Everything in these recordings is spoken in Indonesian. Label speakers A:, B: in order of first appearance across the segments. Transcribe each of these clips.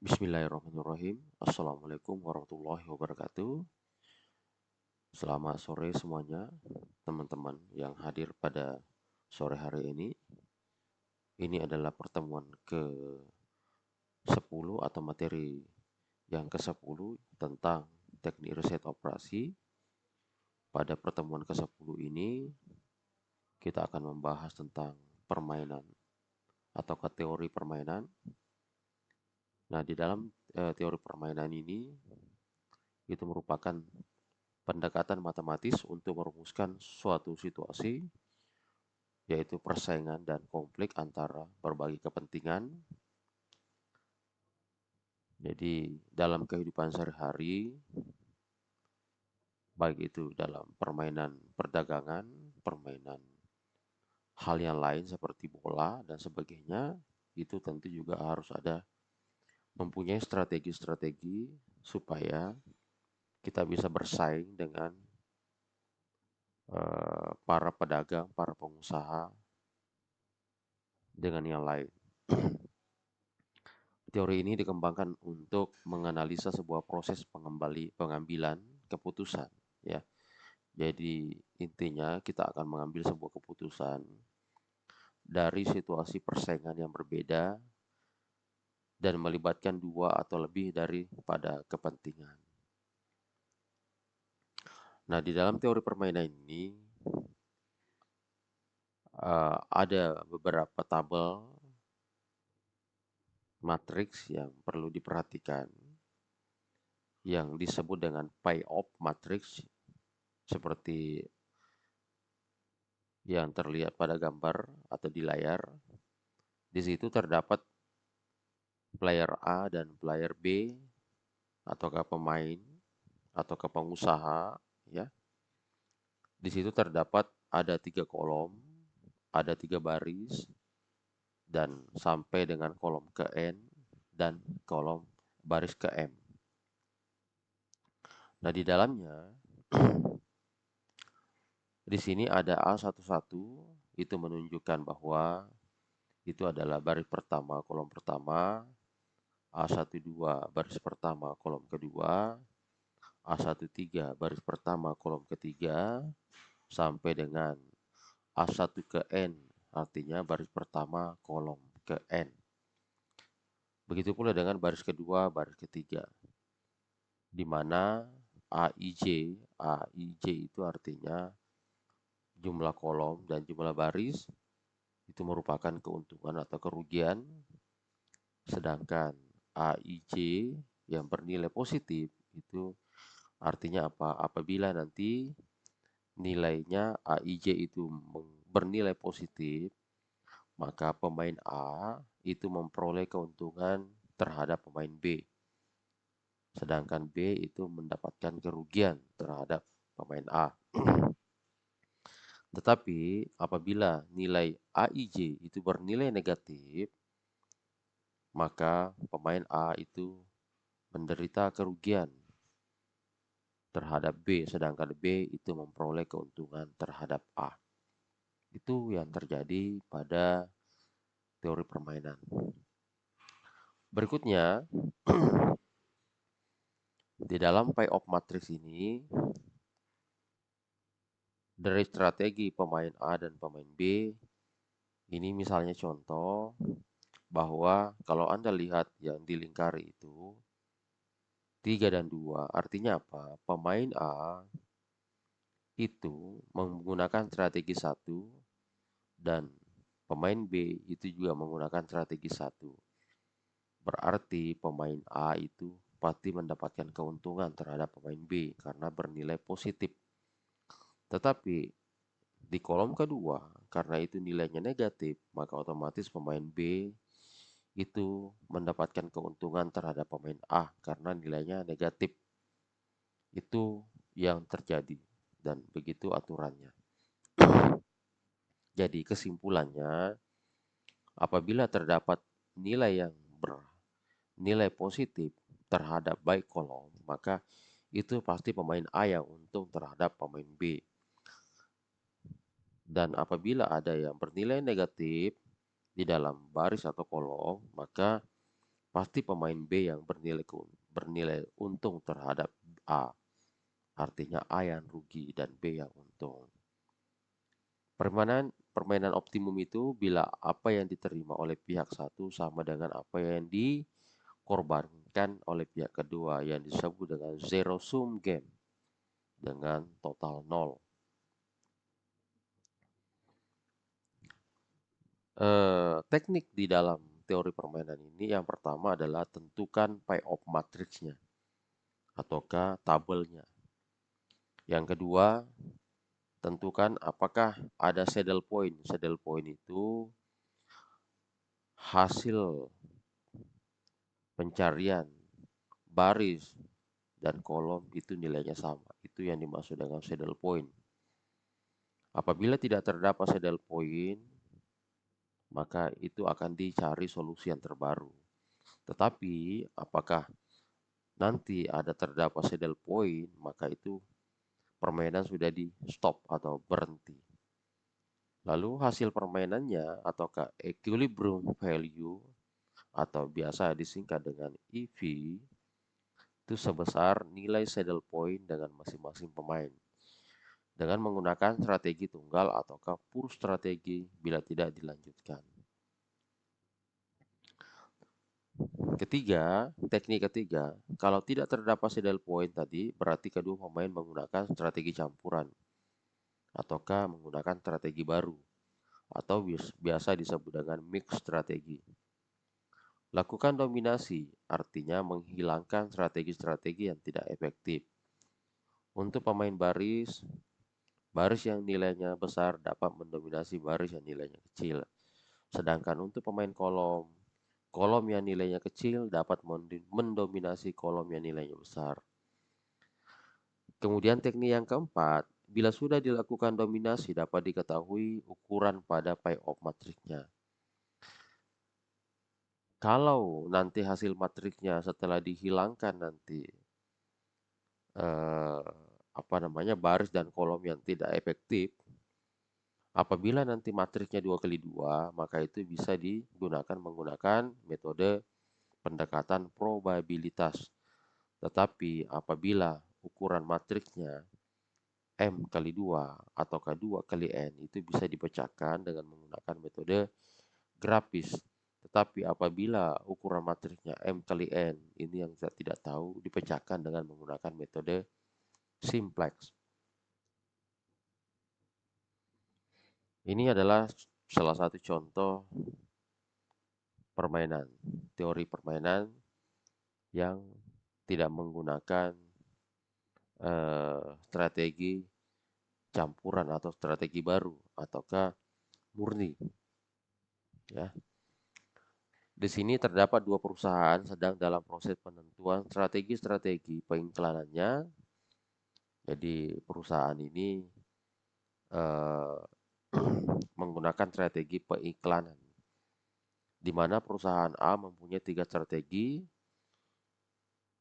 A: Bismillahirrahmanirrahim. Assalamualaikum warahmatullahi wabarakatuh. Selamat sore semuanya, teman-teman yang hadir pada sore hari ini. Ini adalah pertemuan ke-10 atau materi yang ke-10 tentang teknik riset operasi. Pada pertemuan ke-10 ini, kita akan membahas tentang permainan atau teori permainan. Nah, di dalam teori permainan ini, itu merupakan pendekatan matematis untuk merumuskan suatu situasi, yaitu persaingan dan konflik antara berbagai kepentingan. Jadi, dalam kehidupan sehari-hari, baik itu dalam permainan perdagangan, permainan hal yang lain seperti bola dan sebagainya, itu tentu juga harus ada mempunyai strategi-strategi supaya kita bisa bersaing dengan para pedagang, para pengusaha, dengan yang lain. Teori ini dikembangkan untuk menganalisa sebuah proses pengambilan keputusan, ya. Jadi intinya kita akan mengambil sebuah keputusan dari situasi persaingan yang berbeda dan melibatkan dua atau lebih daripada kepentingan. Nah, di dalam teori permainan ini ada beberapa tabel matriks yang perlu diperhatikan, yang disebut dengan payoff matrix, seperti yang terlihat pada gambar atau di layar. Di situ terdapat player A dan player B, ataukah pemain ataukah pengusaha, ya. Di situ terdapat ada 3 kolom, ada 3 baris, dan sampai dengan kolom ke N dan kolom baris ke M. Nah, di dalamnya di sini ada A11, itu menunjukkan bahwa itu adalah baris pertama, kolom pertama, A12 baris pertama, kolom kedua, A13 baris pertama, kolom ketiga, sampai dengan A1 ke N, artinya baris pertama, kolom ke N. Begitu pula dengan baris kedua, baris ketiga, di mana AIJ itu artinya jumlah kolom dan jumlah baris, itu merupakan keuntungan atau kerugian, sedangkan AIJ yang bernilai positif itu artinya apa? Apabila nanti nilainya AIJ itu bernilai positif, maka pemain A itu memperoleh keuntungan terhadap pemain B. Sedangkan B itu mendapatkan kerugian terhadap pemain A. Tetapi apabila nilai AIJ itu bernilai negatif, maka pemain A itu menderita kerugian terhadap B, sedangkan B itu memperoleh keuntungan terhadap A. Itu yang terjadi pada teori permainan. Berikutnya, di dalam payoff matrix ini, dari strategi pemain A dan pemain B, ini misalnya contoh bahwa kalau Anda lihat yang dilingkari itu 3 dan 2, artinya apa? Pemain A itu menggunakan strategi 1 dan pemain B itu juga menggunakan strategi 1. Berarti pemain A itu pasti mendapatkan keuntungan terhadap pemain B karena bernilai positif. Tetapi di kolom kedua, karena itu nilainya negatif, maka otomatis pemain B itu mendapatkan keuntungan terhadap pemain A karena nilainya negatif. Itu yang terjadi dan begitu aturannya. Jadi kesimpulannya, apabila terdapat nilai yang bernilai positif terhadap baik kolom, maka itu pasti pemain A yang untung terhadap pemain B. Dan apabila ada yang bernilai negatif di dalam baris atau kolom, maka pasti pemain B yang bernilai untung terhadap A. Artinya A yang rugi dan B yang untung. Permainan optimum itu bila apa yang diterima oleh pihak satu sama dengan apa yang dikorbankan oleh pihak kedua yang disebut dengan zero sum game dengan total 0. Teknik di dalam teori permainan ini yang pertama adalah tentukan payoff matriksnya ataukah tabelnya. Yang kedua, tentukan apakah ada saddle point. Saddle point itu hasil pencarian baris dan kolom itu nilainya sama. Itu yang dimaksud dengan saddle point. Apabila tidak terdapat saddle point, maka itu akan dicari solusi yang terbaru. Tetapi apakah nanti ada terdapat saddle point, maka itu permainan sudah di stop atau berhenti. Lalu hasil permainannya ataukah equilibrium value atau biasa disingkat dengan EV itu sebesar nilai saddle point dengan masing-masing pemain dengan menggunakan strategi tunggal ataukah pur strategi bila tidak dilanjutkan. Teknik ketiga, kalau tidak terdapat saddle point tadi, berarti kedua pemain menggunakan strategi campuran ataukah menggunakan strategi baru atau biasa disebut dengan mix strategi. Lakukan dominasi, artinya menghilangkan strategi-strategi yang tidak efektif. Untuk pemain baris, baris yang nilainya besar dapat mendominasi baris yang nilainya kecil. Sedangkan untuk pemain kolom, kolom yang nilainya kecil dapat mendominasi kolom yang nilainya besar. Kemudian teknik yang keempat, bila sudah dilakukan dominasi dapat diketahui ukuran pada payoff matriksnya. Kalau nanti hasil matriksnya setelah dihilangkan nanti baris dan kolom yang tidak efektif, apabila nanti matriksnya 2x2, maka itu bisa digunakan menggunakan metode pendekatan probabilitas. Tetapi apabila ukuran matriksnya M kali 2 atau K2 kali N itu bisa dipecahkan dengan menggunakan metode grafis. Tetapi apabila ukuran matriksnya M kali N, ini yang kita tidak tahu, dipecahkan dengan menggunakan metode simplex. Ini adalah salah satu contoh permainan, teori permainan yang tidak menggunakan strategi campuran atau strategi baru ataukah murni. Ya. Di sini terdapat dua perusahaan sedang dalam proses penentuan strategi-strategi pengiklanannya. Jadi perusahaan ini menggunakan strategi pengiklanan, di mana perusahaan A mempunyai 3 strategi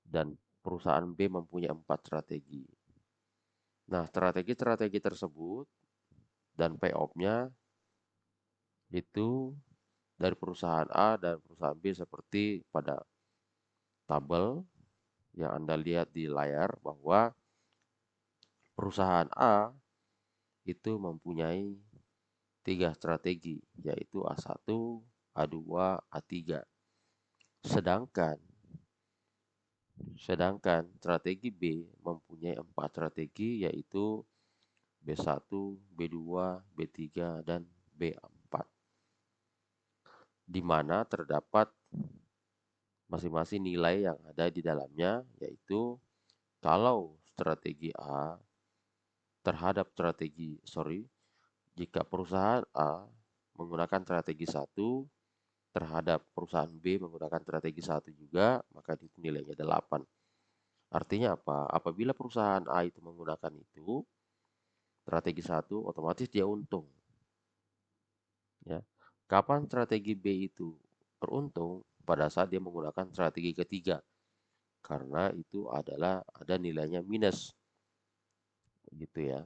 A: dan perusahaan B mempunyai 4 strategi. Nah, strategi-strategi tersebut dan payoff-nya itu dari perusahaan A dan perusahaan B seperti pada tabel yang Anda lihat di layar bahwa perusahaan A itu mempunyai 3 strategi, yaitu A1, A2, A3. Sedangkan strategi B mempunyai 4 strategi, yaitu B1, B2, B3, dan B4. Di mana terdapat masing-masing nilai yang ada di dalamnya, yaitu kalau strategi A terhadap jika perusahaan A menggunakan strategi 1 terhadap perusahaan B menggunakan strategi 1 juga, maka itu nilainya 8. Artinya apa? Apabila perusahaan A itu menggunakan itu, strategi 1, otomatis dia untung. Ya. Kapan strategi B itu beruntung? Pada saat dia menggunakan strategi ketiga. Karena itu adalah ada nilainya minus. Gitu ya.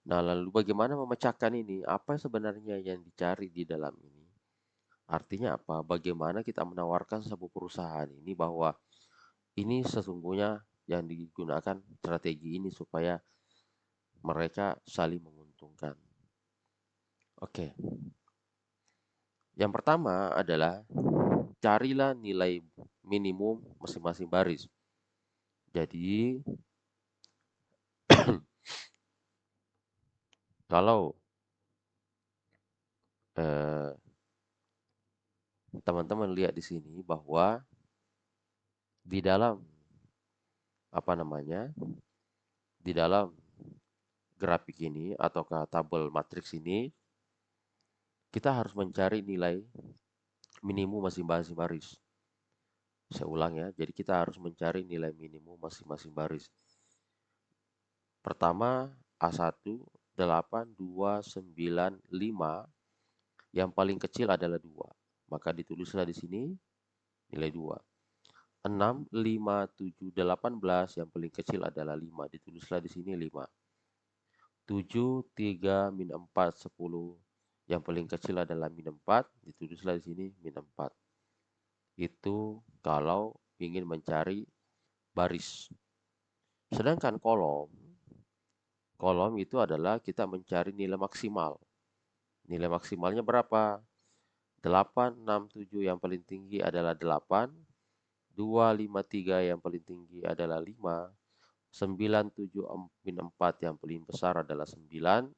A: Nah, lalu bagaimana memecahkan ini? Apa sebenarnya yang dicari di dalam ini? Artinya apa? Bagaimana kita menawarkan sebuah perusahaan ini bahwa ini sesungguhnya yang digunakan strategi ini supaya mereka saling menguntungkan. Oke, yang pertama adalah carilah nilai minimum masing-masing baris. Jadi, kalau eh, teman-teman lihat di sini bahwa di dalam apa namanya, di dalam grafik ini ataukah tabel matriks ini, kita harus mencari nilai minimum masing-masing baris. Saya ulang ya, jadi kita harus mencari nilai minimum masing-masing baris. Pertama, A1, 8, 2, 9, 5. Yang paling kecil adalah 2. Maka ditulislah di sini nilai 2. 6, 5, 7, 18. Yang paling kecil adalah 5. Ditulislah di sini 5. 7, 3, min 4, 10. Yang paling kecil adalah min 4. Ditulislah di sini min 4. Itu kalau ingin mencari baris. Sedangkan kolom itu adalah kita mencari nilai maksimal. Nilai maksimalnya berapa? 8, 6, 7 yang paling tinggi adalah 8. 2, 5, 3 yang paling tinggi adalah 5. 9, 7, min 4 yang paling besar adalah 9.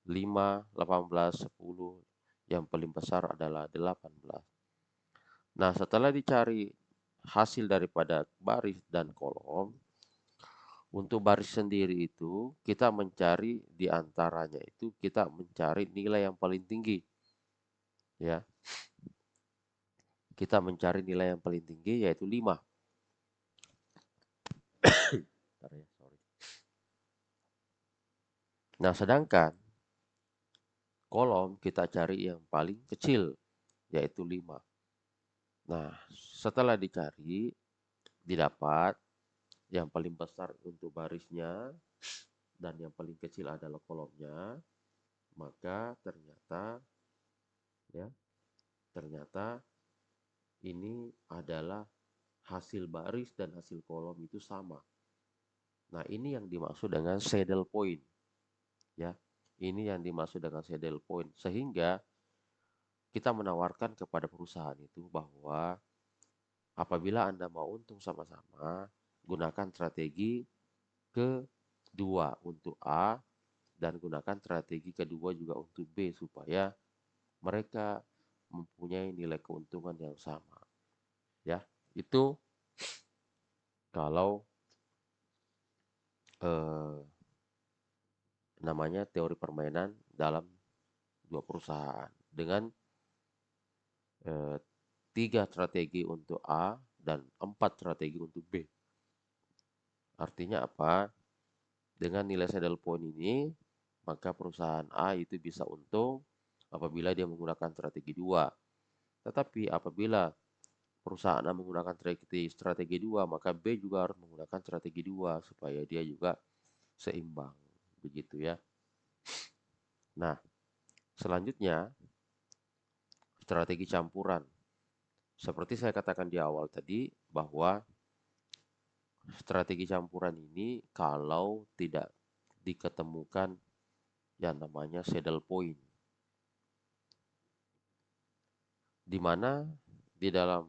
A: 5, 18, 10 yang paling besar adalah 18. Nah, setelah dicari hasil daripada baris dan kolom, untuk baris sendiri itu kita mencari di antaranya itu kita mencari nilai yang paling tinggi. Ya. Kita mencari nilai yang paling tinggi yaitu 5. Nah, sedangkan kolom kita cari yang paling kecil yaitu 5. Nah, setelah dicari didapat yang paling besar untuk barisnya dan yang paling kecil adalah kolomnya, maka ternyata ini adalah hasil baris dan hasil kolom itu sama. Nah, ini yang dimaksud dengan saddle point. Ya, ini yang dimaksud dengan saddle point. Sehingga kita menawarkan kepada perusahaan itu bahwa apabila Anda mau untung sama-sama, gunakan strategi kedua untuk A dan gunakan strategi kedua juga untuk B supaya mereka mempunyai nilai keuntungan yang sama. Ya, itu kalau eh, namanya teori permainan dalam dua perusahaan dengan 3 strategi untuk A dan 4 strategi untuk B. Artinya apa? Dengan nilai saddle point ini, maka perusahaan A itu bisa untung apabila dia menggunakan strategi 2. Tetapi apabila perusahaan A menggunakan strategi 2, maka B juga harus menggunakan strategi 2 supaya dia juga seimbang. Begitu ya. Nah, selanjutnya strategi campuran. Seperti saya katakan di awal tadi bahwa strategi campuran ini kalau tidak diketemukan yang namanya saddle point, di mana di dalam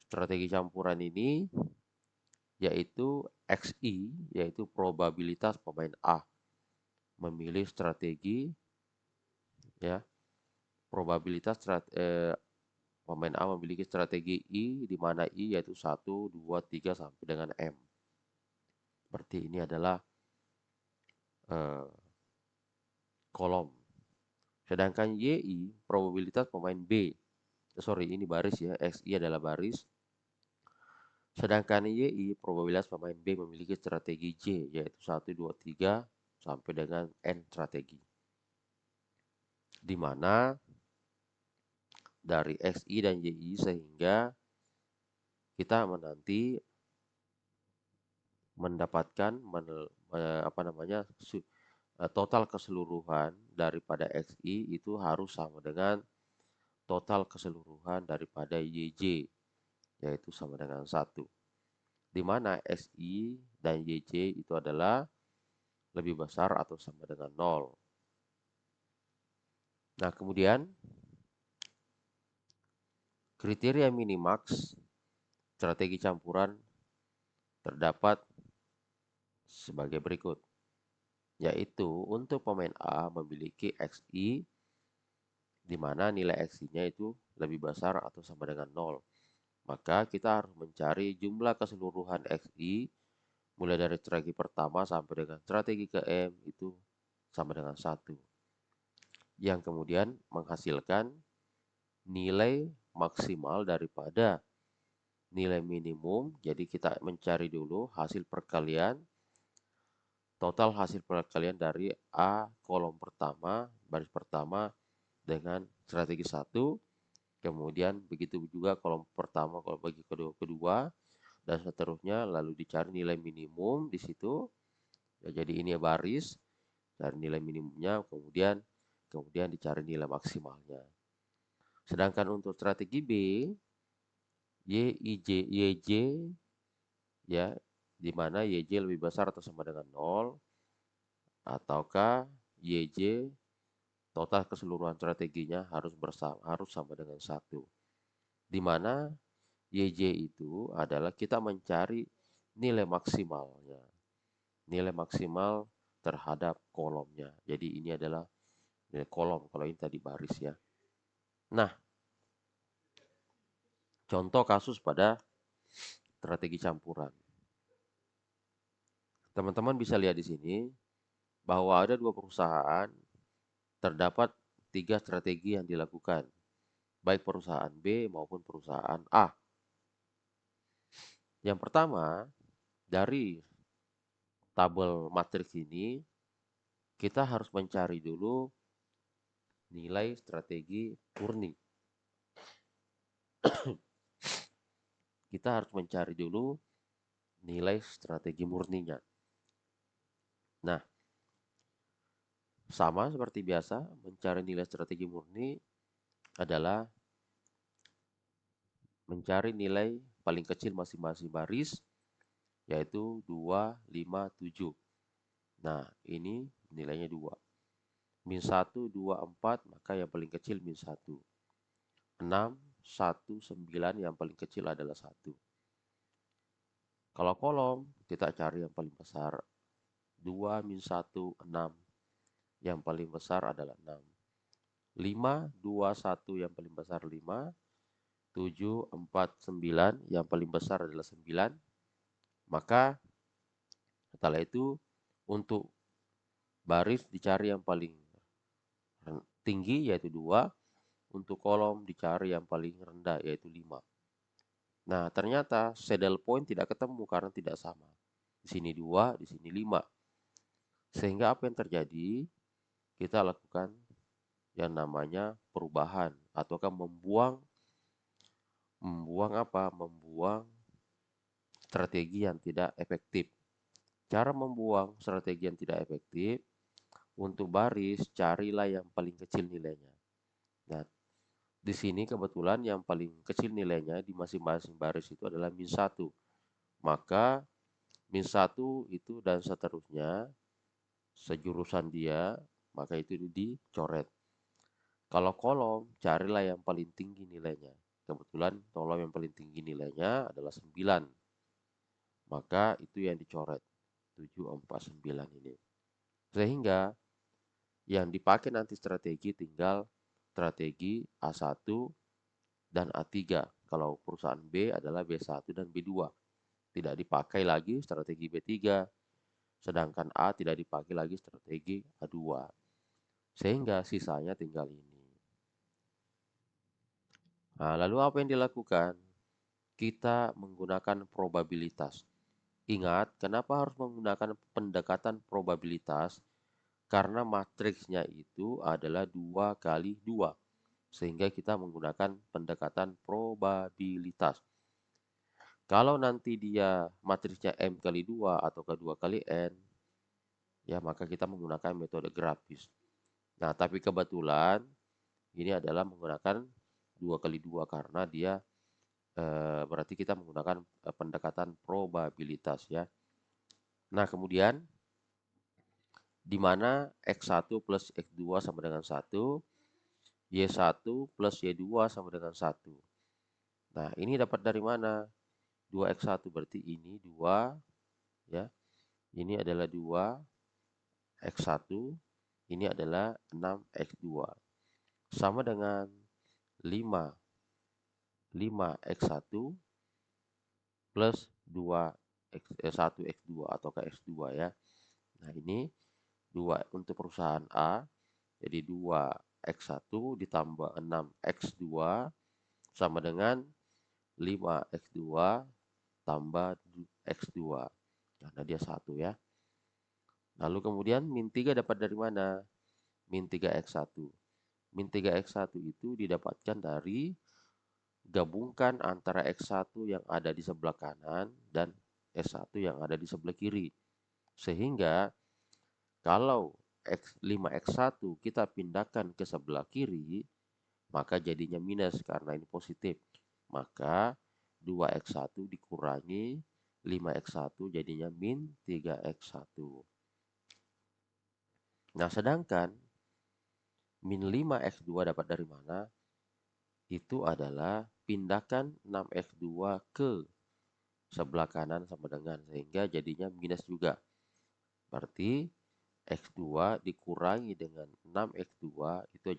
A: strategi campuran ini yaitu XI, yaitu probabilitas pemain A memilih strategi, ya, probabilitas pemain A memiliki strategi I, di mana I yaitu 1, 2, 3 sampai dengan M. Berarti ini adalah kolom. Sedangkan YI probabilitas pemain B. Sorry, ini baris ya. XI adalah baris. Sedangkan YI probabilitas pemain B memiliki strategi J, yaitu 1, 2, 3 sampai dengan N strategi. Di mana dari XI dan YI sehingga kita nanti mendapatkan total keseluruhan daripada XI itu harus sama dengan total keseluruhan daripada YJ, yaitu sama dengan 1. Di mana XI dan YJ itu adalah lebih besar atau sama dengan 0. Nah, kemudian kriteria minimax strategi campuran terdapat sebagai berikut, yaitu untuk pemain A memiliki XI di mana nilai XI-nya itu lebih besar atau sama dengan 0. Maka kita harus mencari jumlah keseluruhan XI mulai dari strategi pertama sampai dengan strategi ke-M itu sama dengan 1. Yang kemudian menghasilkan nilai maksimal daripada nilai minimum. Jadi kita mencari dulu hasil perkalian, total hasil perkalian dari A kolom pertama, baris pertama dengan strategi 1. Kemudian begitu juga kolom pertama, kolom bagi kedua, dan seterusnya. Lalu dicari nilai minimum di situ. Ya, jadi ini baris, cari nilai minimumnya, kemudian dicari nilai maksimalnya. Sedangkan untuk strategi B, YJ, ya, di mana YJ lebih besar atau sama dengan 0, ataukah YJ total keseluruhan strateginya harus sama dengan 1. Di mana YJ itu adalah kita mencari nilai maksimalnya. Nilai maksimal terhadap kolomnya. Jadi ini adalah nilai kolom, kalau ini tadi baris ya. Nah, contoh kasus pada strategi campuran. Teman-teman bisa lihat di sini bahwa ada 2 perusahaan, terdapat 3 strategi yang dilakukan, baik perusahaan B maupun perusahaan A. Yang pertama, dari tabel matriks ini, kita harus mencari dulu nilai strategi murni. Kita harus mencari dulu nilai strategi murninya. Nah, sama seperti biasa, mencari nilai strategi murni adalah mencari nilai paling kecil masing-masing baris, yaitu 2, 5, 7. Nah, ini nilainya 2. Min 1, 2, 4, maka yang paling kecil min 1. 6, 1, 9, yang paling kecil adalah 1. Kalau kolom, kita cari yang paling besar. 2, min 1, 6. Yang paling besar adalah 6. 5, 2, 1, yang paling besar 5. 7, 4, 9, yang paling besar adalah 9. Maka setelah itu untuk baris dicari yang paling tinggi yaitu 2. Untuk kolom dicari yang paling rendah yaitu 5. Nah, ternyata saddle point tidak ketemu karena tidak sama. Di sini 2, di sini 5. Sehingga apa yang terjadi? Kita lakukan yang namanya perubahan ataukah membuang strategi yang tidak efektif. Cara membuang strategi yang tidak efektif, untuk baris carilah yang paling kecil nilainya. Nah, di sini kebetulan yang paling kecil nilainya di masing-masing baris itu adalah min 1. Maka min 1 itu dan seterusnya sejurusan dia, maka itu dicoret. Kalau kolom, carilah yang paling tinggi nilainya. Kebetulan kolom yang paling tinggi nilainya adalah 9. Maka itu yang dicoret. 7, 4, 9 ini. Sehingga yang dipakai nanti strategi tinggal strategi A1 dan A3. Kalau perusahaan B adalah B1 dan B2. Tidak dipakai lagi strategi B3. Sedangkan A tidak dipakai lagi strategi A2. Sehingga sisanya tinggal ini. Nah, lalu apa yang dilakukan? Kita menggunakan probabilitas. Ingat, kenapa harus menggunakan pendekatan probabilitas? Karena matriksnya itu adalah 2 kali 2. Sehingga kita menggunakan pendekatan probabilitas. Kalau nanti dia matriksnya M kali 2 atau ke 2 kali N, ya maka kita menggunakan metode grafis. Nah, tapi kebetulan ini adalah menggunakan 2 kali 2 karena dia berarti kita menggunakan pendekatan probabilitas ya. Nah, kemudian di mana X1 plus X2 sama dengan 1, Y1 plus Y2 sama dengan 1. Nah, ini dapat dari mana? 2X1 berarti ini 2 ya. Ini adalah 2 X1, ini adalah 6X2. Sama dengan 5X1 plus 1X2 atau X2 ya. Nah, ini 2 untuk perusahaan A, jadi 2X1 ditambah 6X2 sama dengan 5X2 tambah X2, karena dia 1 ya. Lalu kemudian min 3 dapat dari mana? Min 3X1. Min 3X1 itu didapatkan dari gabungkan antara X1 yang ada di sebelah kanan dan X1 yang ada di sebelah kiri. Sehingga kalau 5X1 kita pindahkan ke sebelah kiri, maka jadinya minus karena ini positif. Maka 2X1 dikurangi 5X1 jadinya min 3X1. Nah, sedangkan min 5X2 dapat dari mana? Itu adalah pindahkan 6X2 ke sebelah kanan sama dengan, sehingga jadinya minus juga. Berarti X2 dikurangi dengan 6X2 itu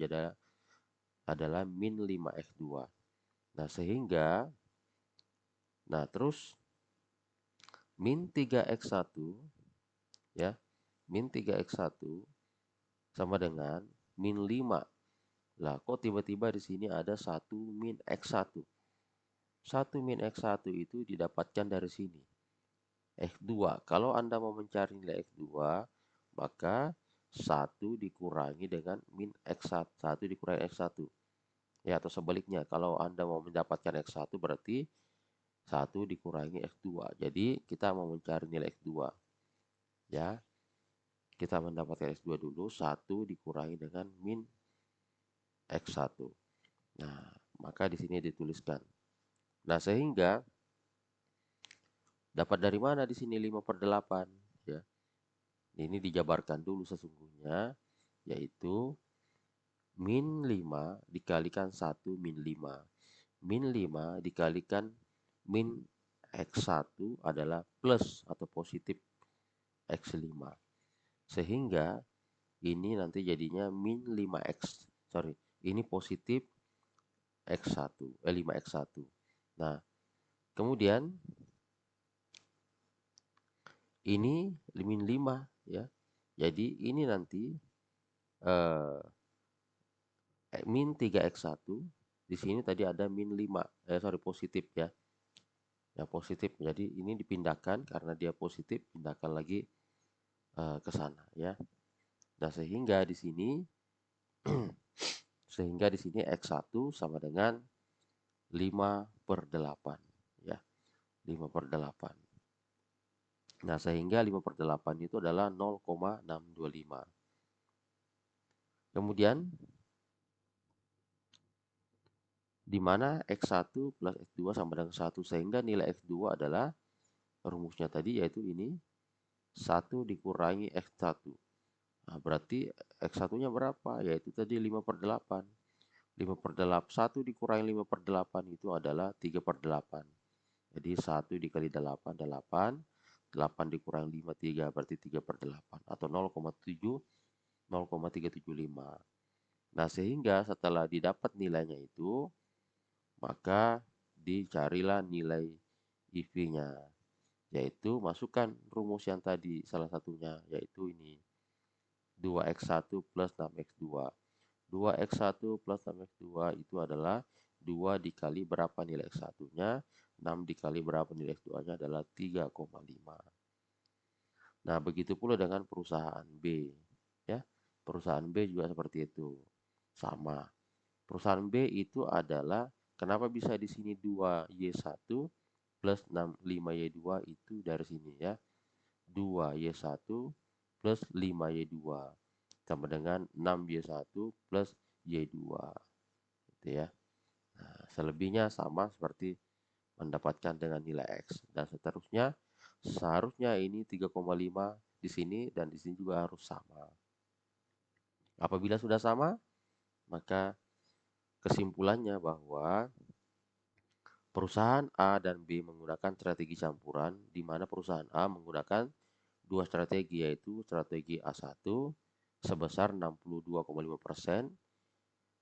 A: adalah min 5X2. Nah, sehingga terus min 3X1 ya, min 3X1 sama dengan min 5. Lah, kok tiba-tiba di sini ada 1 min X1? 1 min X1 itu didapatkan dari sini. X2. Kalau Anda mau mencari nilai X2, maka 1 dikurangi dengan min X1. 1 dikurangi X1. Ya, atau sebaliknya. Kalau Anda mau mendapatkan X1 berarti 1 dikurangi X2. Jadi, kita mau mencari nilai X2. Ya. Kita mendapatkan X2 dulu, 1 dikurangi dengan min X1. Nah, maka di sini dituliskan. Nah, sehingga dapat dari mana di sini 5/8 ya. Ini dijabarkan dulu sesungguhnya, yaitu min 5 dikalikan 1 min 5. Min 5 dikalikan min X1 adalah plus atau positif X5. Sehingga ini nanti jadinya min 5X. Sorry, ini positif X1, 5X1. Nah, kemudian ini min 5 ya. Jadi ini nanti min 3X1. Di sini tadi ada min 5. Positif ya. Ya, positif. Jadi ini dipindahkan karena dia positif, pindahkan lagi ke sana ya. Nah, sehingga di sini X1 sama dengan 5/8 ya. 5/8. Nah, sehingga 5/8 itu adalah 0,625. Kemudian di mana X1 plus X2 sama dengan 1, sehingga nilai X2 adalah rumusnya tadi, yaitu ini 1 dikurangi X1. Nah, berarti X1-nya berapa? Yaitu tadi 5/8. 5/8, 1 dikurangi 5/8 itu adalah 3/8. Jadi 1 dikali 8, 8. 8 dikurangi 5, 3, berarti 3/8 atau 0,375. Nah, sehingga setelah didapat nilainya itu, maka dicarilah nilai IV-nya, yaitu masukkan rumus yang tadi salah satunya, yaitu ini 2X1 plus 6X2. 2X1 plus 6X2 itu adalah 2 dikali berapa nilai X1-nya, 6 dikali berapa nilai X2-nya adalah 3,5. Nah, begitu pula dengan perusahaan B. Ya, perusahaan B juga seperti itu. Sama. Perusahaan B itu adalah, kenapa bisa di sini 2Y1 plus 5Y2 itu dari sini ya. 2Y1 plus 5Y2 sama dengan 6Y1 plus Y2. Gitu ya. Nah, selebihnya sama seperti mendapatkan dengan nilai X dan seterusnya. Seharusnya ini 3,5 di sini dan di sini juga harus sama. Apabila sudah sama, maka kesimpulannya bahwa perusahaan A dan B menggunakan strategi campuran, di mana perusahaan A menggunakan dua strategi, yaitu strategi A1 sebesar 62,5%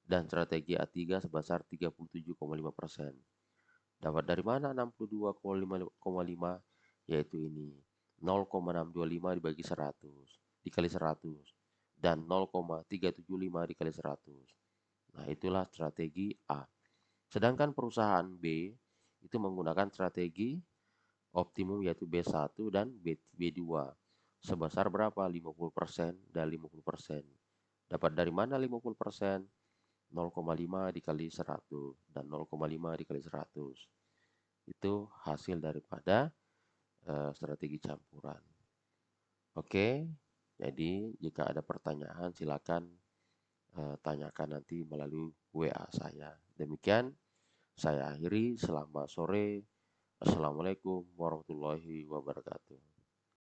A: dan strategi A3 sebesar 37,5%. Dapat dari mana 62,5? Yaitu ini 0,625 dibagi 100 dikali 100 dan 0,375 dikali 100. Nah, itulah strategi A. Sedangkan perusahaan B itu menggunakan strategi optimum, yaitu B1 dan B2 sebesar berapa? 50% dan 50%. Dapat dari mana 50%? 0,5 dikali 100 dan 0,5 dikali 100. Itu hasil daripada strategi campuran. Oke, jadi jika ada pertanyaan silakan tanyakan nanti melalui WA saya. Demikian saya akhiri. Selamat sore. Assalamualaikum warahmatullahi wabarakatuh.